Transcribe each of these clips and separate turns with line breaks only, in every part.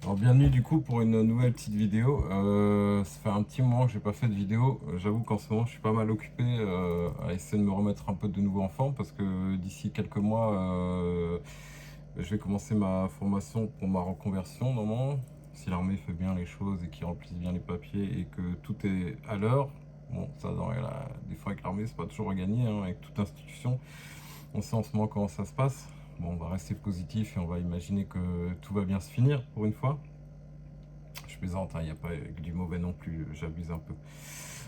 Alors bienvenue du coup pour une nouvelle petite vidéo. Ça fait un petit moment que j'ai pas fait de vidéo. J'avoue qu'en ce moment je suis pas mal occupé à essayer de me remettre un peu de nouveau en forme parce que d'ici quelques mois je vais commencer ma formation pour ma reconversion normalement. Si l'armée fait bien les choses et qu'ils remplissent bien les papiers et que tout est à l'heure. Bon, ça des fois avec l'armée c'est pas toujours à gagner, hein, avec toute institution. On sait en ce moment comment ça se passe. Bon, on va rester positif et on va imaginer que tout va bien se finir pour une fois. Je plaisante, il n'y a pas du mauvais non plus, j'abuse un peu.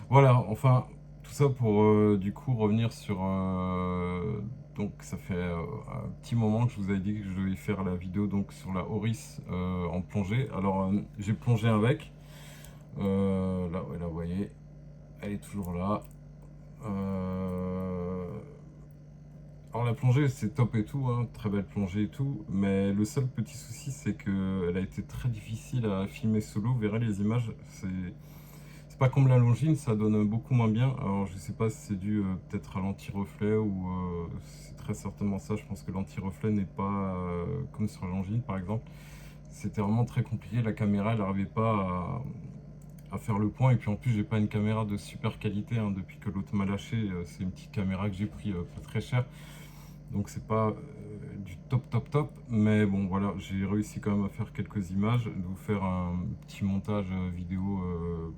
Voilà, enfin, tout ça pour du coup revenir sur... donc ça fait un petit moment que je vous avais dit que je devais faire la vidéo donc, sur la Oris en plongée. Alors j'ai plongé avec. Là, ouais, là, vous voyez, elle est toujours là. Euh, Alors la plongée c'est top et tout, hein, très belle plongée et tout, mais le seul petit souci c'est que elle a été très difficile à filmer solo. Vous verrez les images, c'est pas comme la Longines, ça donne beaucoup moins bien. Alors je sais pas si c'est dû peut-être à l'anti-reflet ou c'est très certainement ça. Je pense que l'anti-reflet n'est pas comme sur la Longines par exemple. C'était vraiment très compliqué, la caméra elle n'arrivait pas à faire le point et puis en plus j'ai pas une caméra de super qualité, hein, depuis que l'autre m'a lâché. C'est une petite caméra que j'ai pris pas très cher. Donc c'est pas du top, mais bon voilà, j'ai réussi quand même à faire quelques images, de vous faire un petit montage vidéo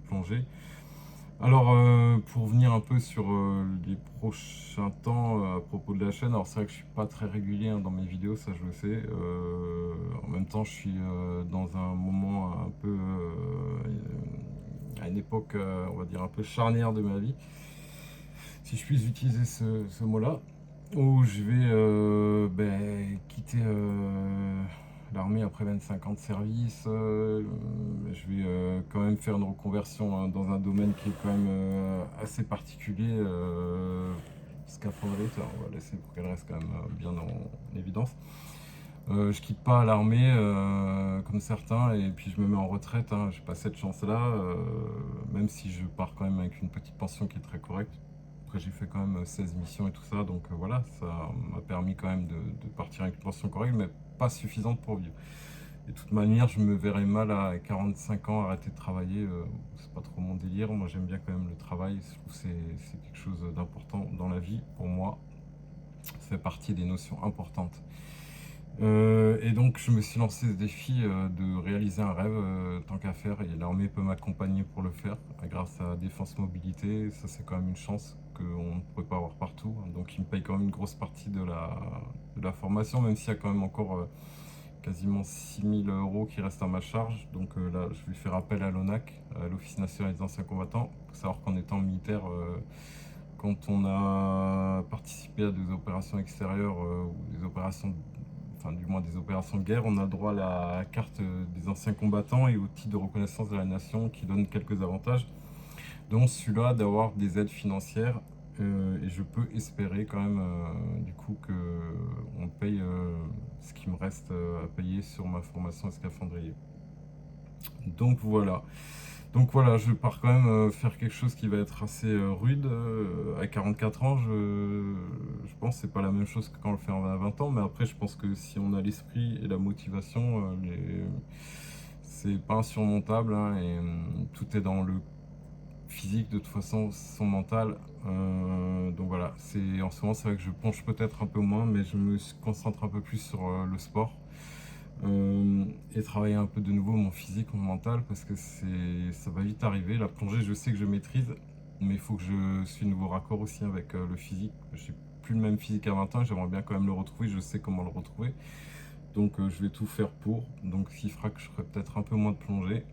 plongée. Alors pour venir un peu sur les prochains temps à propos de la chaîne, alors c'est vrai que je suis pas très régulier, hein, dans mes vidéos, ça je le sais. En même temps je suis dans un moment un peu, à une époque on va dire un peu charnière de ma vie, si je puis utiliser ce mot-là, où je vais quitter l'armée après 25 ans de service. Je vais quand même faire une reconversion, hein, dans un domaine qui est quand même assez particulier. Scaphandrier, on va laisser pour qu'elle reste quand même bien en évidence. Je quitte pas l'armée comme certains et puis je me mets en retraite, hein. J'ai pas cette chance-là, même si je pars quand même avec une petite pension qui est très correcte. Après j'ai fait quand même 16 missions et tout ça, donc voilà, ça m'a permis quand même de partir avec une pension correcte, mais pas suffisante pour vivre. Et de toute manière, je me verrais mal à 45 ans arrêter de travailler, c'est pas trop mon délire. Moi j'aime bien quand même le travail, je trouve que c'est quelque chose d'important dans la vie pour moi. Ça fait partie des notions importantes. Et donc je me suis lancé ce défi de réaliser un rêve tant qu'à faire, et l'armée peut m'accompagner pour le faire grâce à Défense Mobilité. Ça c'est quand même une chance qu'on ne pourrait pas avoir partout, hein. Donc ils me payent quand même une grosse partie de la formation, même s'il y a quand même encore quasiment 6 000 € qui restent à ma charge. Donc là je vais faire appel à l'ONAC, à l'Office National des Anciens Combattants. Il faut savoir qu'en étant militaire, quand on a participé à des opérations extérieures ou des opérations, enfin du moins des opérations de guerre, on a le droit à la carte des anciens combattants et au titre de reconnaissance de la nation qui donne quelques avantages, dont celui-là d'avoir des aides financières. Et je peux espérer quand même du coup que on paye ce qui me reste à payer sur ma formation à scaphandrier. Donc voilà. Donc voilà, je pars quand même faire quelque chose qui va être assez rude. À 44 ans, je pense que c'est pas la même chose que quand on le fait à 20 ans, mais après, je pense que si on a l'esprit et la motivation, c'est pas insurmontable, hein, et tout est dans le physique, de toute façon, son mental. Donc voilà, en ce moment, c'est vrai que je penche peut-être un peu moins, mais je me concentre un peu plus sur le sport. Et travailler un peu de nouveau mon physique, mon mental, parce que ça va vite arriver. La plongée, je sais que je maîtrise, mais il faut que je suis nouveau raccord aussi avec le physique. J'ai plus le même physique à 20 ans, j'aimerais bien quand même le retrouver, je sais comment le retrouver. Donc je vais tout faire pour. Donc ce qui fera que je ferai peut-être un peu moins de plongée,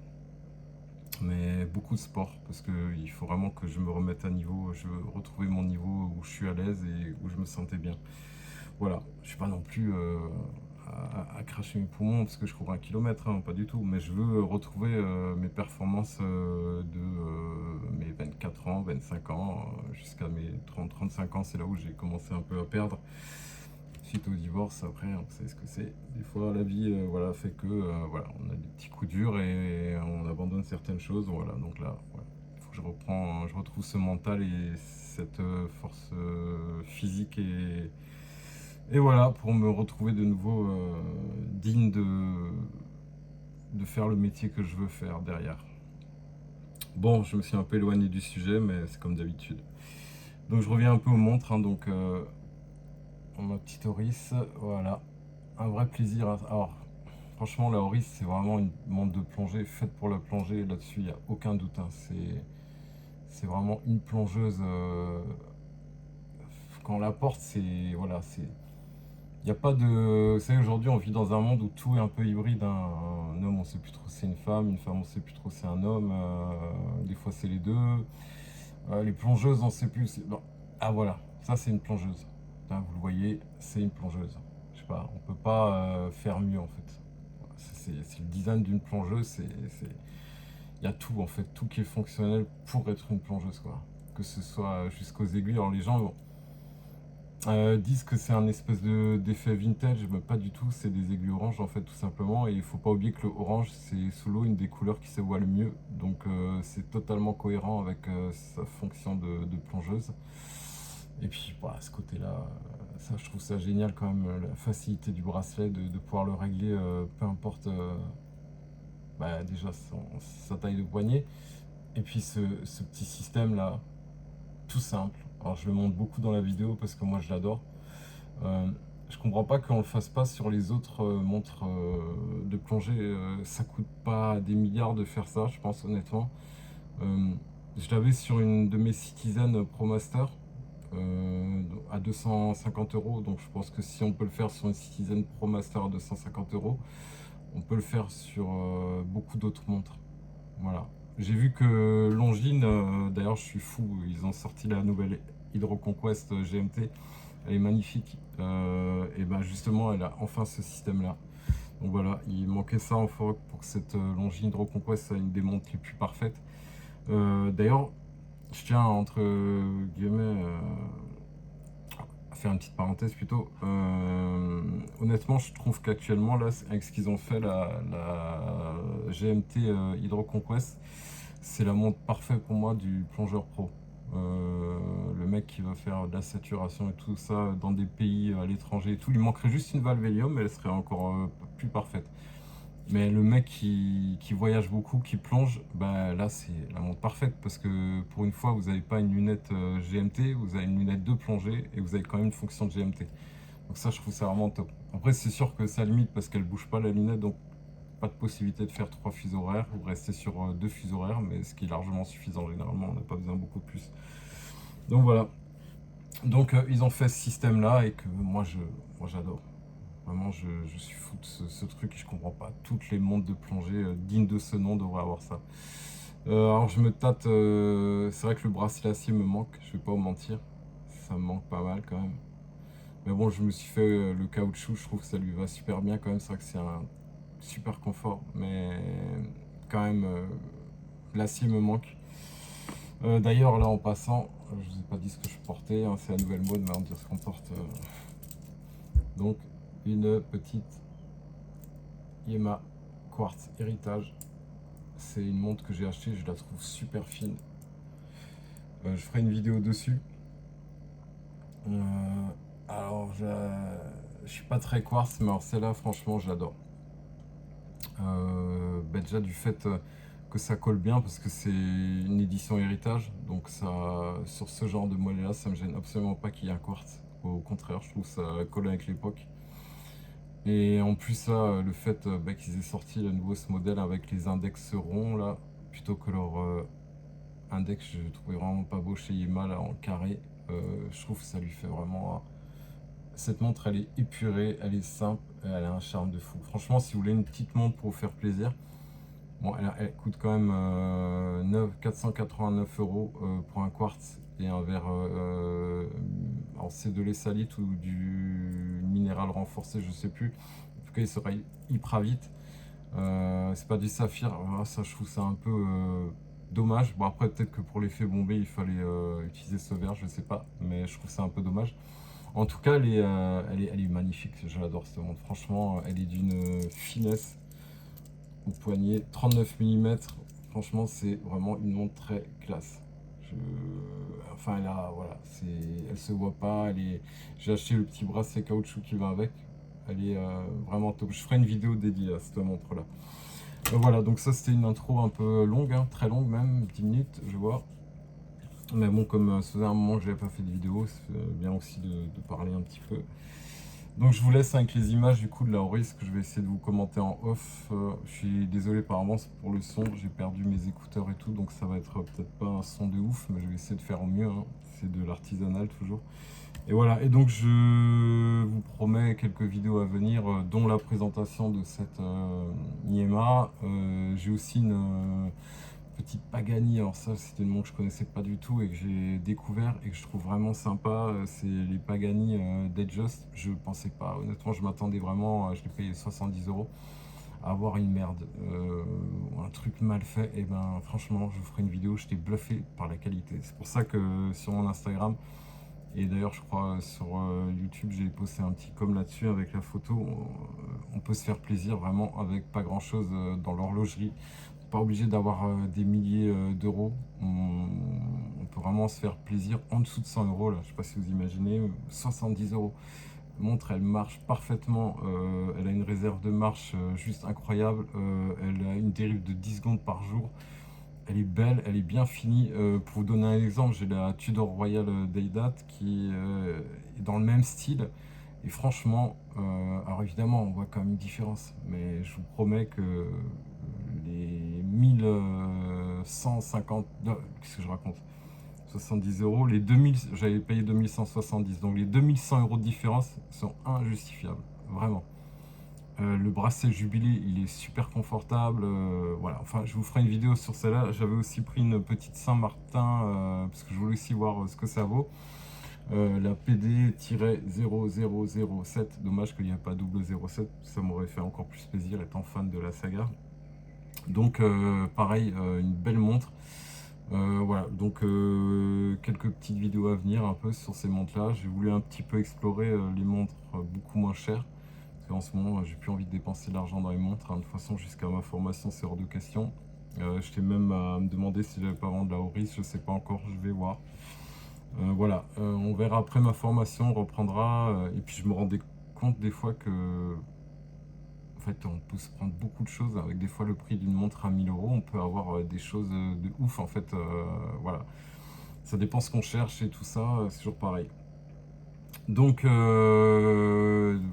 mais beaucoup de sport, parce qu'il faut vraiment que je me remette à niveau. Je veux retrouver mon niveau où je suis à l'aise et où je me sentais bien. Voilà, je suis pas non plus à cracher mes poumons parce que je cours 1 kilomètre, hein, pas du tout. Mais je veux retrouver mes performances de mes 24 ans, 25 ans, jusqu'à mes 30-35 ans. C'est là où j'ai commencé un peu à perdre suite au divorce. Après, hein, vous savez ce que c'est. Des fois, la vie voilà, fait que voilà, on a des petits coups durs et on abandonne certaines choses. Voilà, donc là, voilà, il faut que je retrouve ce mental et cette force physique et voilà, pour me retrouver de nouveau digne de faire le métier que je veux faire derrière. Bon, je me suis un peu éloigné du sujet, mais c'est comme d'habitude. Donc je reviens un peu aux montres, hein, donc ma petite Oris, voilà, un vrai plaisir. Alors, franchement, la Oris, c'est vraiment une montre de plongée faite pour la plongée, là-dessus, il n'y a aucun doute, hein. C'est vraiment une plongeuse, quand on la porte, c'est, voilà, c'est... Il n'y a pas de... Vous savez, aujourd'hui, on vit dans un monde où tout est un peu hybride, hein. Un homme, on ne sait plus trop si c'est une femme, on ne sait plus trop si c'est un homme, des fois c'est les deux. Les plongeuses, on ne sait plus. Bon. Ah voilà, ça c'est une plongeuse. Là, vous le voyez, c'est une plongeuse. Je sais pas, on peut pas faire mieux en fait. C'est le design d'une plongeuse, il y a tout en fait, tout qui est fonctionnel pour être une plongeuse quoi. Que ce soit jusqu'aux aiguilles. Alors les gens disent que c'est un espèce d'effet vintage, mais pas du tout, c'est des aiguilles orange en fait tout simplement, et il faut pas oublier que le orange c'est sous l'eau une des couleurs qui se voit le mieux, donc c'est totalement cohérent avec sa fonction de plongeuse. Et puis bah, à ce côté là, ça je trouve ça génial quand même, la facilité du bracelet, de pouvoir le régler peu importe bah, déjà sa taille de poignet, et puis ce petit système là, tout simple. Alors je le montre beaucoup dans la vidéo parce que moi je l'adore. Euh, je comprends pas qu'on le fasse pas sur les autres montres de plongée. Ça coûte pas des milliards de faire ça, je pense honnêtement. Euh, je l'avais sur une de mes Citizen ProMaster à 250 €. Donc je pense que si on peut le faire sur une Citizen ProMaster à 250 €, on peut le faire sur beaucoup d'autres montres. Voilà. J'ai vu que Longines, d'ailleurs je suis fou, ils ont sorti la nouvelle Hydro Conquest GMT, elle est magnifique. Et ben justement, elle a enfin ce système-là. Donc voilà, il manquait ça enfin pour que cette Longines Hydro Conquest soit une des montres les plus parfaites. D'ailleurs, je tiens entre guillemets à faire une petite parenthèse plutôt. Honnêtement, je trouve qu'actuellement, là, avec ce qu'ils ont fait, la GMT Hydro Conquest, c'est la montre parfaite pour moi du plongeur pro. Le mec qui va faire de la saturation et tout ça dans des pays à l'étranger et tout, il manquerait juste une valve hélium, mais elle serait encore plus parfaite. Mais le mec qui voyage beaucoup, qui plonge, bah là c'est la montre parfaite parce que pour une fois vous n'avez pas une lunette GMT, vous avez une lunette de plongée et vous avez quand même une fonction de GMT. Donc ça je trouve ça vraiment top. Après c'est sûr que ça limite parce qu'elle bouge pas la lunette, donc pas de possibilité de faire 3 fuseaux horaires, vous restez sur 2 fuseaux horaires, mais ce qui est largement suffisant généralement, on n'a pas besoin beaucoup plus. Donc voilà. Donc ils ont fait ce système là et que moi j'adore. Vraiment, je suis fou de ce truc et je comprends pas. Toutes les montres de plongée dignes de ce nom devraient avoir ça. Alors je me tâte, c'est vrai que le bracelet acier me manque, je vais pas vous mentir. Ça me manque pas mal quand même. Mais bon, je me suis fait le caoutchouc, je trouve que ça lui va super bien quand même. C'est vrai que c'est un super confort, mais quand même, l'acier me manque. D'ailleurs, là en passant, je vous ai pas dit ce que je portais, hein, c'est la nouvelle mode, mais on dire ce qu'on porte. Donc, une petite Yema Quartz Héritage. C'est une montre que j'ai achetée, je la trouve super fine. Je ferai une vidéo dessus. Alors, je suis pas très quartz, mais alors celle-là, franchement, je l'adore. Déjà du fait que ça colle bien, parce que c'est une édition héritage, donc ça, sur ce genre de monnaie-là, ça me gêne absolument pas qu'il y ait un quartz. Au contraire, je trouve ça colle avec l'époque. Et en plus, là, le fait qu'ils aient sorti le nouveau ce modèle avec les index ronds, là, plutôt que leur index, je trouvais vraiment pas beau chez Yema, là, en carré. Je trouve que ça lui fait vraiment... Cette montre, elle est épurée, elle est simple, elle a un charme de fou. Franchement, si vous voulez une petite montre pour vous faire plaisir, bon, elle coûte quand même 489 € pour un quartz et un verre. Alors c'est de l'essalite ou du minéral renforcé, je sais plus. En tout cas, il sera hyper vite. C'est pas du saphir. Voilà, ça, je trouve ça un peu dommage. Bon, après, peut-être que pour l'effet bombé, il fallait utiliser ce verre, je sais pas. Mais je trouve ça un peu dommage. En tout cas, elle est magnifique. Je l'adore cette montre. Franchement, elle est d'une finesse au poignet. 39 mm. Franchement, c'est vraiment une montre très classe. Enfin, voilà, elle se voit pas. J'ai acheté le petit bracelet caoutchouc qui va avec. Elle est vraiment top. Je ferai une vidéo dédiée à cette montre-là. Voilà, donc ça c'était une intro un peu longue, hein, très longue même, 10 minutes je vois. Mais bon, comme ça faisait un moment que j'avais pas fait de vidéo, c'est bien aussi de parler un petit peu. Donc je vous laisse avec les images du coup de la Auris que je vais essayer de vous commenter en off. Je suis désolé par avance pour le son, j'ai perdu mes écouteurs et tout, donc ça va être peut-être pas un son de ouf, mais je vais essayer de faire au mieux, hein. C'est de l'artisanal toujours. Et voilà, et donc je vous promets quelques vidéos à venir, dont la présentation de cette Niema. J'ai aussi une petite Pagani, alors ça c'était une montre que je connaissais pas du tout et que j'ai découvert et que je trouve vraiment sympa, c'est les Pagani Datejust. Je pensais pas, honnêtement je m'attendais vraiment, je l'ai payé 70 euros, à avoir une merde, un truc mal fait. Et ben franchement je vous ferai une vidéo, j'étais bluffé par la qualité. C'est pour ça que sur mon Instagram, et d'ailleurs je crois sur YouTube j'ai posté un petit com là-dessus avec la photo, on peut se faire plaisir vraiment avec pas grand chose dans l'horlogerie. Pas obligé d'avoir des milliers d'euros. On peut vraiment se faire plaisir en dessous de 100 euros. Là, je sais pas si vous imaginez, 70 euros. La montre, elle marche parfaitement. Elle a une réserve de marche juste incroyable. Elle a une dérive de 10 secondes par jour. Elle est belle, elle est bien finie. Pour vous donner un exemple, j'ai la Tudor Royal Daidat qui est dans le même style. Et franchement, alors évidemment, on voit quand même une différence, mais je vous promets que les 1150, qu'est-ce que je raconte, 70 euros, les 2000, j'avais payé 2170, donc les 2100 euros de différence sont injustifiables, vraiment. Le bracelet Jubilé, il est super confortable. Voilà, enfin, je vous ferai une vidéo sur celle-là. J'avais aussi pris une petite Saint-Martin parce que je voulais aussi voir ce que ça vaut. La PD-0007, dommage qu'il n'y a pas double 07, ça m'aurait fait encore plus plaisir étant fan de la saga. Donc pareil, une belle montre. Voilà, donc quelques petites vidéos à venir un peu sur ces montres là. J'ai voulu un petit peu explorer les montres beaucoup moins chères. Parce qu'en ce moment, j'ai plus envie de dépenser de l'argent dans les montres, hein. De toute façon, jusqu'à ma formation, c'est hors de question. J'étais même à me demander si j'avais pas vendre la Auris, je sais pas encore, je vais voir. Voilà, on verra après ma formation, on reprendra. Et puis je me rendais compte des fois que en fait, on peut se prendre beaucoup de choses avec des fois le prix d'une montre à 1000 euros. On peut avoir des choses de ouf en fait. Voilà, ça dépend ce qu'on cherche et tout ça, c'est toujours pareil. Donc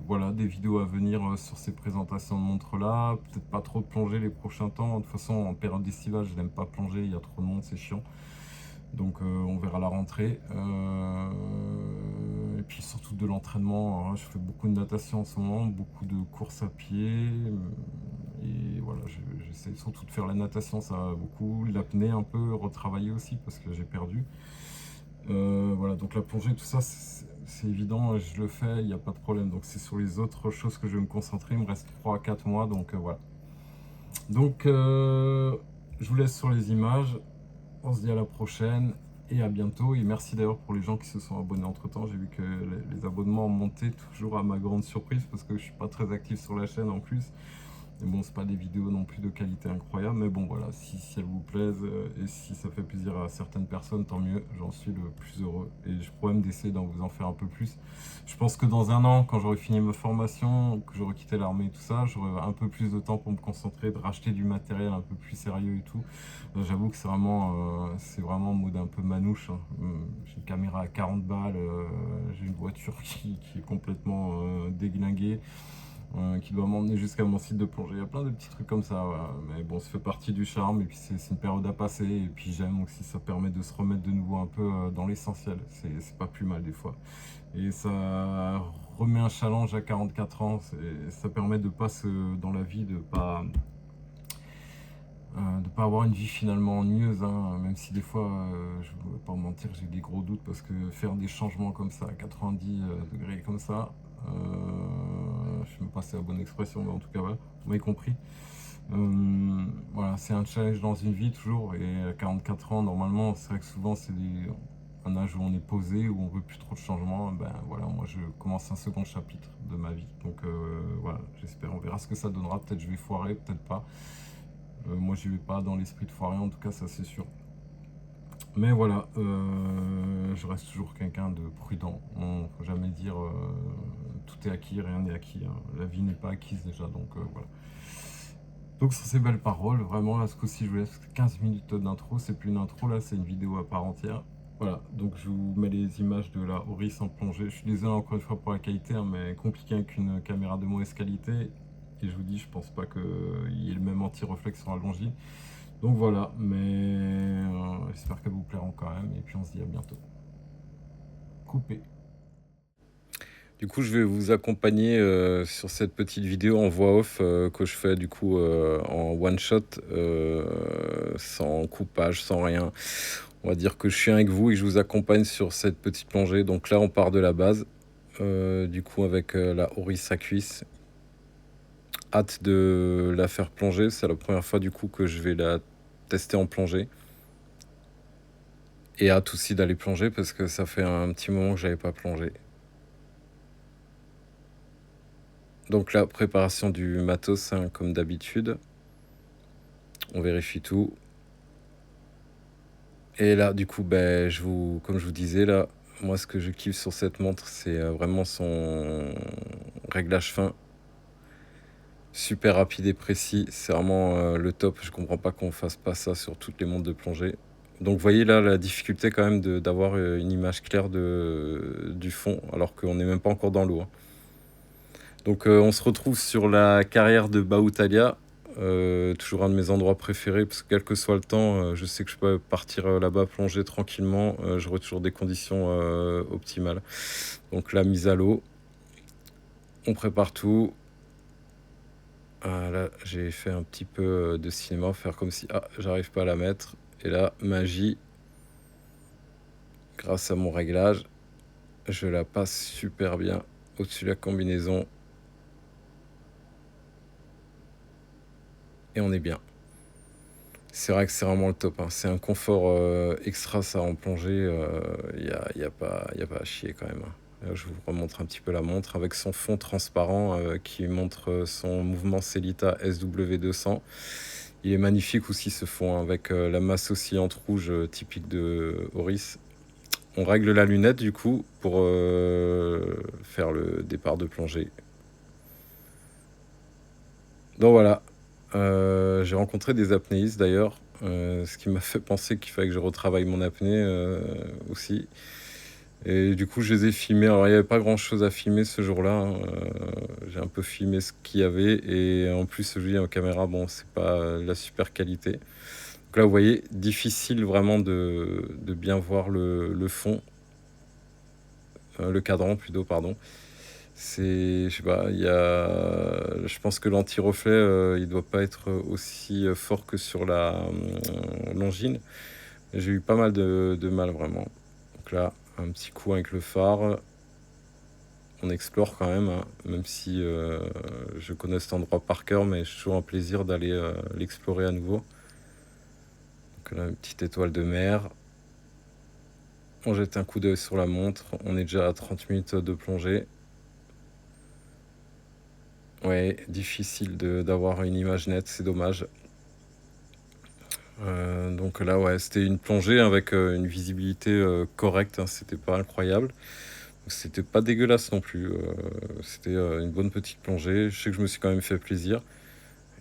voilà, des vidéos à venir sur ces présentations de montres là. Peut-être pas trop de plonger les prochains temps. De toute façon, en période estivale, je n'aime pas plonger, il y a trop de monde, c'est chiant. Donc on verra la rentrée. Et puis surtout de l'entraînement, hein. Je fais beaucoup de natation en ce moment, beaucoup de courses à pied. Et voilà, j'essaie surtout de faire la natation, ça va beaucoup. L'apnée un peu, retravailler aussi parce que j'ai perdu. Voilà, donc la plongée, tout ça, c'est évident, je le fais, il n'y a pas de problème. Donc c'est sur les autres choses que je vais me concentrer. Il me reste 3 à 4 mois, donc voilà. Donc je vous laisse sur les images. On se dit à la prochaine et à bientôt. Et merci d'ailleurs pour les gens qui se sont abonnés entre temps. J'ai vu que les abonnements ont monté, toujours à ma grande surprise, parce que je suis pas très actif sur la chaîne en plus. Et bon, c'est pas des vidéos non plus de qualité incroyable, mais bon voilà, si elles vous plaisent et si ça fait plaisir à certaines personnes, tant mieux, j'en suis le plus heureux. Et je pourrais d'essayer d'en vous en faire un peu plus. Je pense que dans un an, quand j'aurai fini ma formation, que j'aurai quitté l'armée et tout ça, j'aurai un peu plus de temps pour me concentrer, de racheter du matériel un peu plus sérieux et tout. J'avoue que c'est vraiment en mode un peu manouche, hein. J'ai une caméra à 40 balles, j'ai une voiture qui est complètement déglinguée, qui doit m'emmener jusqu'à mon site de plongée. Il y a plein de petits trucs comme ça, voilà. Mais bon, ça fait partie du charme et puis c'est une période à passer. Et puis j'aime aussi, ça permet de se remettre de nouveau un peu dans l'essentiel. C'est pas plus mal des fois. Et ça remet un challenge à 44 ans. Ça permet de pas dans la vie, de pas avoir une vie finalement ennuyeuse, hein. Même si des fois, je ne vais pas vous mentir, j'ai des gros doutes parce que faire des changements comme ça à 90 degrés comme ça, je sais même pas si c'est la bonne expression, mais en tout cas, voilà, vous m'avez compris. Voilà, c'est un challenge dans une vie toujours, et à 44 ans, normalement, c'est vrai que souvent, un âge où on est posé, où on veut plus trop de changements. Ben voilà, moi je commence un second chapitre de ma vie. Donc voilà, j'espère, on verra ce que ça donnera. Peut-être je vais foirer, peut-être pas. Moi j'y vais pas dans l'esprit de foirer, en tout cas, ça c'est sûr. Mais voilà, je reste toujours quelqu'un de prudent. On ne faut jamais dire tout est acquis, rien n'est acquis, hein. La vie n'est pas acquise déjà, donc voilà. Donc sur ces belles paroles, vraiment là ce coup-ci je vous laisse 15 minutes d'intro, c'est plus une intro là, c'est une vidéo à part entière. Voilà, donc je vous mets les images de la Oris en plongée. Je suis désolé encore une fois pour la qualité, hein, mais compliqué avec une caméra de mauvaise qualité. Et je vous dis, je pense pas qu'il y ait le même anti-reflex sur la Longines. Donc voilà, mais j'espère qu'elles vous plairont quand même. Et puis on se dit à bientôt. Coupé. Du coup, je vais vous accompagner sur cette petite vidéo en voix off que je fais du coup en one shot, sans coupage, sans rien. On va dire que je suis avec vous et je vous accompagne sur cette petite plongée. Donc là, on part de la base, du coup avec la Oris à cuisse. Hâte de la faire plonger. C'est la première fois du coup que je vais la tester en plongée. Et hâte aussi d'aller plonger parce que ça fait un petit moment que j'avais pas plongé. Donc la préparation du matos, hein, comme d'habitude. On vérifie tout. Et là, du coup, ben, comme je vous disais, là, moi, ce que je kiffe sur cette montre, c'est vraiment son réglage fin. Super rapide et précis. C'est vraiment le top. Je comprends pas qu'on fasse pas ça sur toutes les montres de plongée. Donc, vous voyez là la difficulté quand même d'avoir une image claire du fond, alors qu'on n'est même pas encore dans l'eau, hein. Donc, on se retrouve sur la carrière de Bautalia. Toujours un de mes endroits préférés parce que quel que soit le temps, je sais que je peux partir là-bas plonger tranquillement. J'aurai toujours des conditions optimales. Donc la mise à l'eau, on prépare tout. Là, j'ai fait un petit peu de cinéma, faire comme si j'arrive pas à la mettre. Et là, magie, grâce à mon réglage, je la passe super bien au-dessus de la combinaison. Et on est bien. C'est vrai que c'est vraiment le top, hein. C'est un confort extra ça en plongée. Y a pas à chier quand même, hein. Là, je vous remontre un petit peu la montre avec son fond transparent qui montre son mouvement Sellita SW200. Il est magnifique aussi ce fond, hein, avec la masse oscillante rouge typique de Oris. On règle la lunette du coup pour faire le départ de plongée. Donc voilà, j'ai rencontré des apnéistes d'ailleurs, ce qui m'a fait penser qu'il fallait que je retravaille mon apnée aussi. Et du coup, je les ai filmés. Alors, il n'y avait pas grand-chose à filmer ce jour-là, hein. J'ai un peu filmé ce qu'il y avait. Et en plus, je dis en caméra, bon, c'est pas la super qualité. Donc là, vous voyez, difficile vraiment de bien voir le fond, le cadran plutôt, pardon. Je sais pas, je pense que l'anti-reflet, il doit pas être aussi fort que sur la Longines. J'ai eu pas mal de mal vraiment. Donc là, un petit coup avec le phare. On explore quand même, hein, même si je connais cet endroit par cœur, mais c'est toujours un plaisir d'aller l'explorer à nouveau. Donc là, une petite étoile de mer. On jette un coup d'œil sur la montre. On est déjà à 30 minutes de plongée. Ouais, difficile d'avoir une image nette, c'est dommage. Donc là, ouais, c'était une plongée avec une visibilité correcte, hein, c'était pas incroyable. C'était pas dégueulasse non plus. C'était une bonne petite plongée. Je sais que je me suis quand même fait plaisir.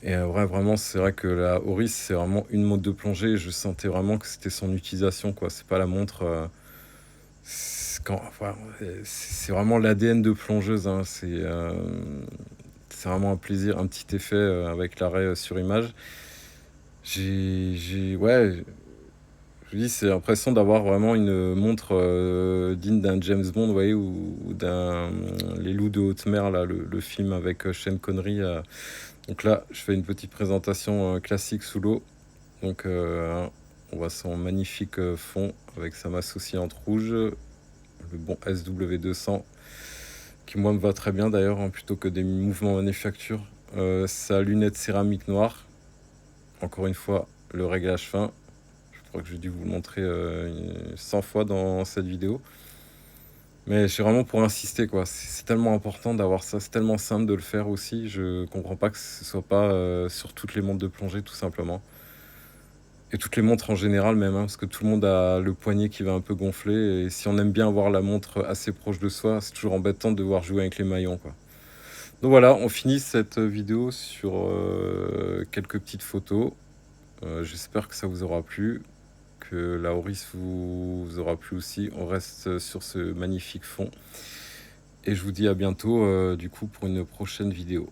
Et vraiment, c'est vrai que la Oris, c'est vraiment une mode de plongée. Je sentais vraiment que c'était son utilisation, quoi. C'est pas la montre. C'est vraiment l'ADN de plongeuse, hein. C'est vraiment un plaisir, un petit effet avec l'arrêt sur image. Ouais, je vous dis, c'est l'impression d'avoir vraiment une montre digne d'un James Bond, vous voyez, ou d'un Les Loups de haute mer, là, le film avec Sean Connery. Donc là, je fais une petite présentation classique sous l'eau. Donc on voit son magnifique fond avec sa masse oscillante rouge, le bon SW200, qui moi me va très bien d'ailleurs, hein, plutôt que des mouvements manufacture. Sa lunette céramique noire, encore une fois, le réglage fin. Je crois que j'ai dû vous le montrer 100 fois dans cette vidéo. Mais c'est vraiment pour insister, quoi. C'est tellement important d'avoir ça. C'est tellement simple de le faire aussi. Je comprends pas que ce soit pas sur toutes les montres de plongée, tout simplement. Et toutes les montres en général même, hein, parce que tout le monde a le poignet qui va un peu gonfler. Et si on aime bien avoir la montre assez proche de soi, c'est toujours embêtant de devoir jouer avec les maillons, quoi. Donc voilà, on finit cette vidéo sur quelques petites photos. J'espère que ça vous aura plu, que la Auris vous aura plu aussi. On reste sur ce magnifique fond. Et je vous dis à bientôt du coup pour une prochaine vidéo.